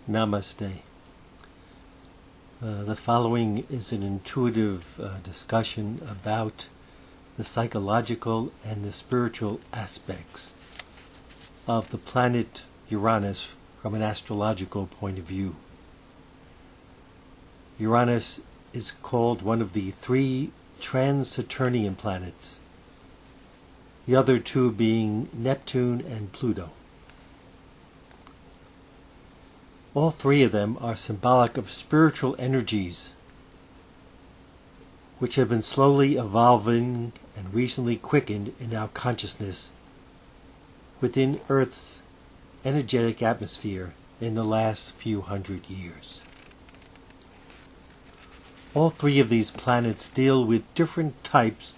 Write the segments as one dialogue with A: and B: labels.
A: Namaste. The following is an intuitive discussion about the psychological and the spiritual aspects of the planet Uranus from an astrological point of view. Uranus is called one of the three trans-Saturnian planets, the other two being Neptune and Pluto. All three of them are symbolic of spiritual energies which have been slowly evolving and recently quickened in our consciousness within Earth's energetic atmosphere in the last few hundred years. All three of these planets deal with different types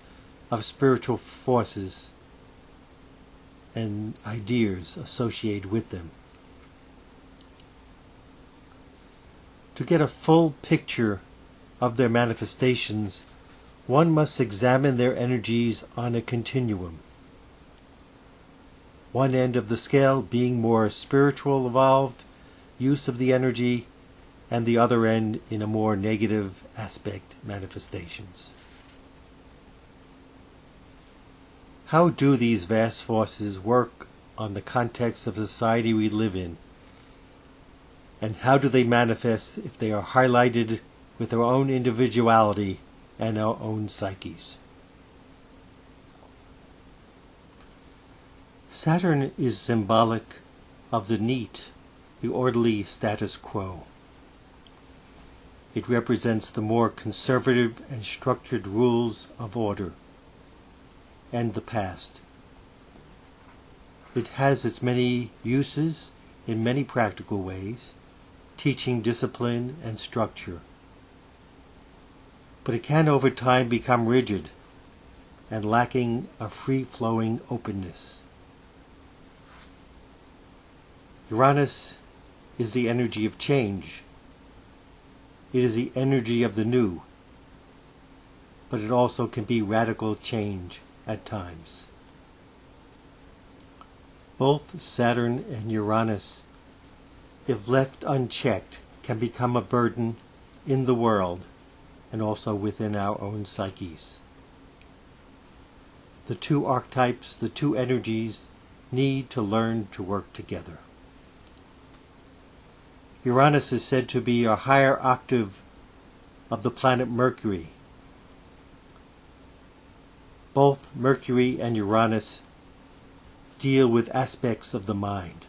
A: of spiritual forces and ideas associated with them. To get a full picture of their manifestations, one must examine their energies on a continuum. One end of the scale being more spiritual evolved use of the energy, and the other end in a more negative aspect manifestations. How do these vast forces work on the context of the society we live in? And how do they manifest if they are highlighted with our own individuality and our own psyches? Saturn is symbolic of the neat, the orderly status quo. It represents the more conservative and structured rules of order and the past. It has its many uses in many practical ways, teaching discipline and structure. But it can over time become rigid and lacking a free-flowing openness. Uranus is the energy of change. It is the energy of the new, but it also can be radical change at times. Both Saturn and Uranus, if left unchecked, can become a burden in the world and also within our own psyches. The two archetypes, the two energies, need to learn to work together. Uranus is said to be a higher octave of the planet Mercury. Both Mercury and Uranus deal with aspects of the mind.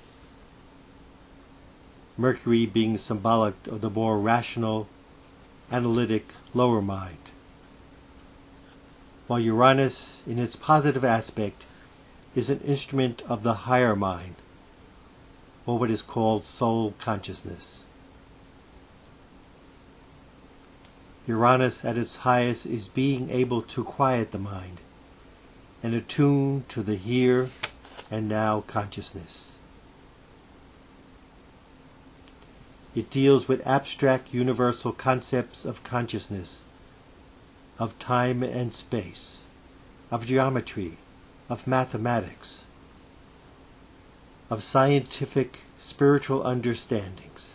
A: Mercury being symbolic of the more rational, analytic lower mind, while Uranus, in its positive aspect, is an instrument of the higher mind, or what is called soul consciousness. Uranus at its highest is being able to quiet the mind and attune to the here and now consciousness. It deals with abstract universal concepts of consciousness, of time and space, of geometry, of mathematics, of scientific, spiritual understandings.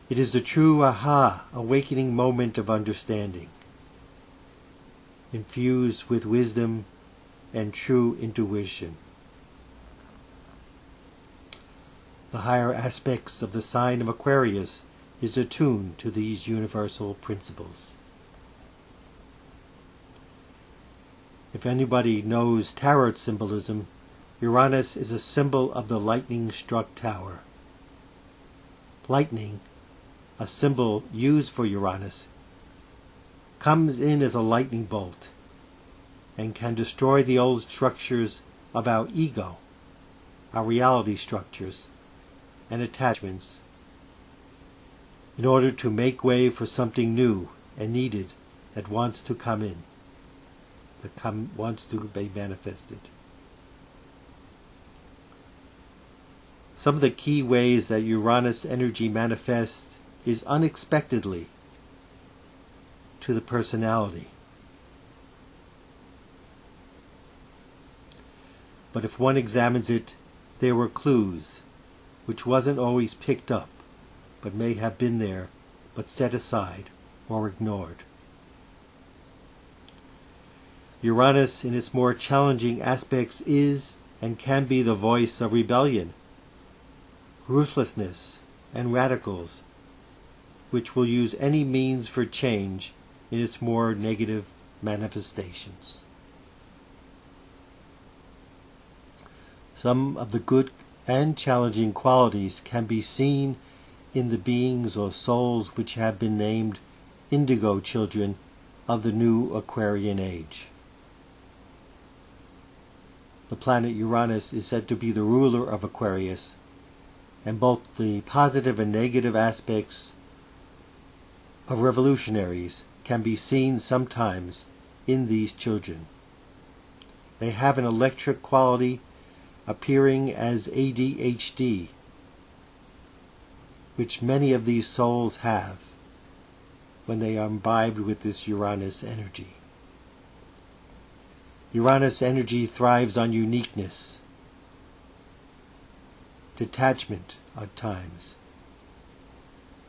A: It is a true awakening moment of understanding, infused with wisdom and true intuition. The higher aspects of the sign of Aquarius is attuned to these universal principles. If anybody knows tarot symbolism, Uranus is a symbol of the lightning-struck tower. Lightning, a symbol used for Uranus, comes in as a lightning bolt and can destroy the old structures of our ego, our reality structures, and attachments, in order to make way for something new and needed that wants to come in, that wants to be manifested. Some of the key ways that Uranus energy manifests is unexpectedly to the personality. But if one examines it there were clues, which wasn't always picked up, but may have been there, but set aside or ignored. Uranus, in its more challenging aspects, is and can be the voice of rebellion, ruthlessness, and radicals, which will use any means for change in its more negative manifestations. Some of the good and challenging qualities can be seen in the beings or souls which have been named indigo children of the new Aquarian age. The planet Uranus is said to be the ruler of Aquarius, and both the positive and negative aspects of revolutionaries can be seen sometimes in these children. They have an electric quality appearing as ADHD, which many of these souls have when they are imbibed with this Uranus energy. Uranus energy thrives on uniqueness, detachment at times.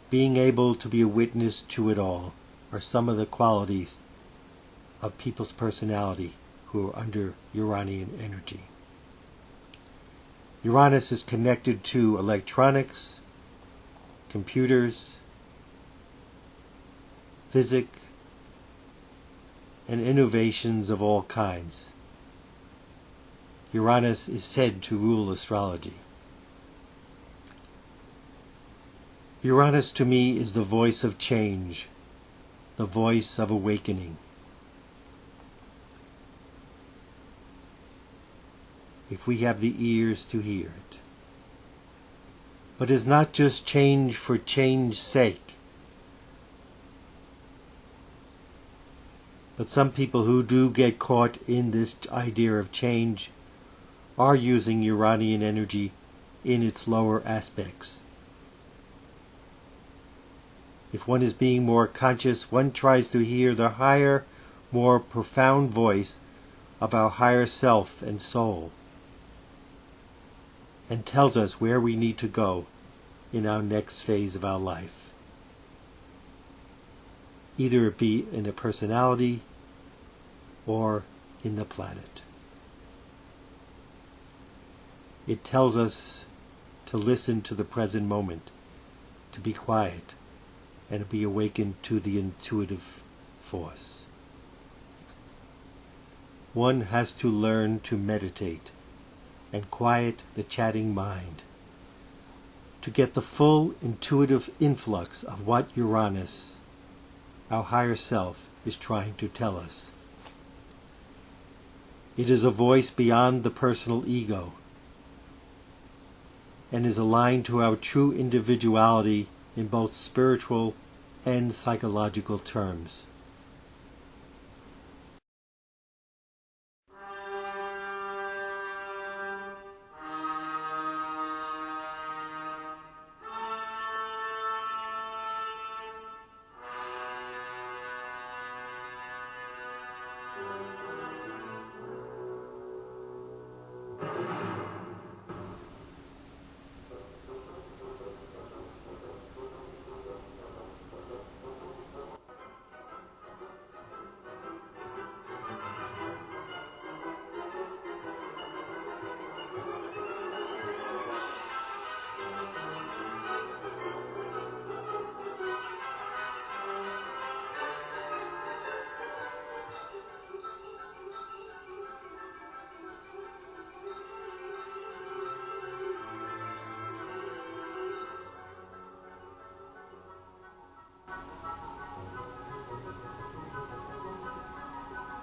A: Being able to be a witness to it all are some of the qualities of people's personality who are under Uranian energy. Uranus is connected to electronics, computers, physics, and innovations of all kinds. Uranus is said to rule astrology. Uranus to me is the voice of change, the voice of awakening. If we have the ears to hear it. But it's not just change for change's sake. But some people who do get caught in this idea of change are using Uranian energy in its lower aspects. If one is being more conscious, one tries to hear the higher, more profound voice of our higher self and soul, and tells us where we need to go in our next phase of our life. Either it be in a personality or in the planet. It tells us to listen to the present moment, to be quiet, and to be awakened to the intuitive force. One has to learn to meditate and quiet the chatting mind to get the full intuitive influx of what Uranus, our higher self, is trying to tell us. It is a voice beyond the personal ego and is aligned to our true individuality in both spiritual and psychological terms.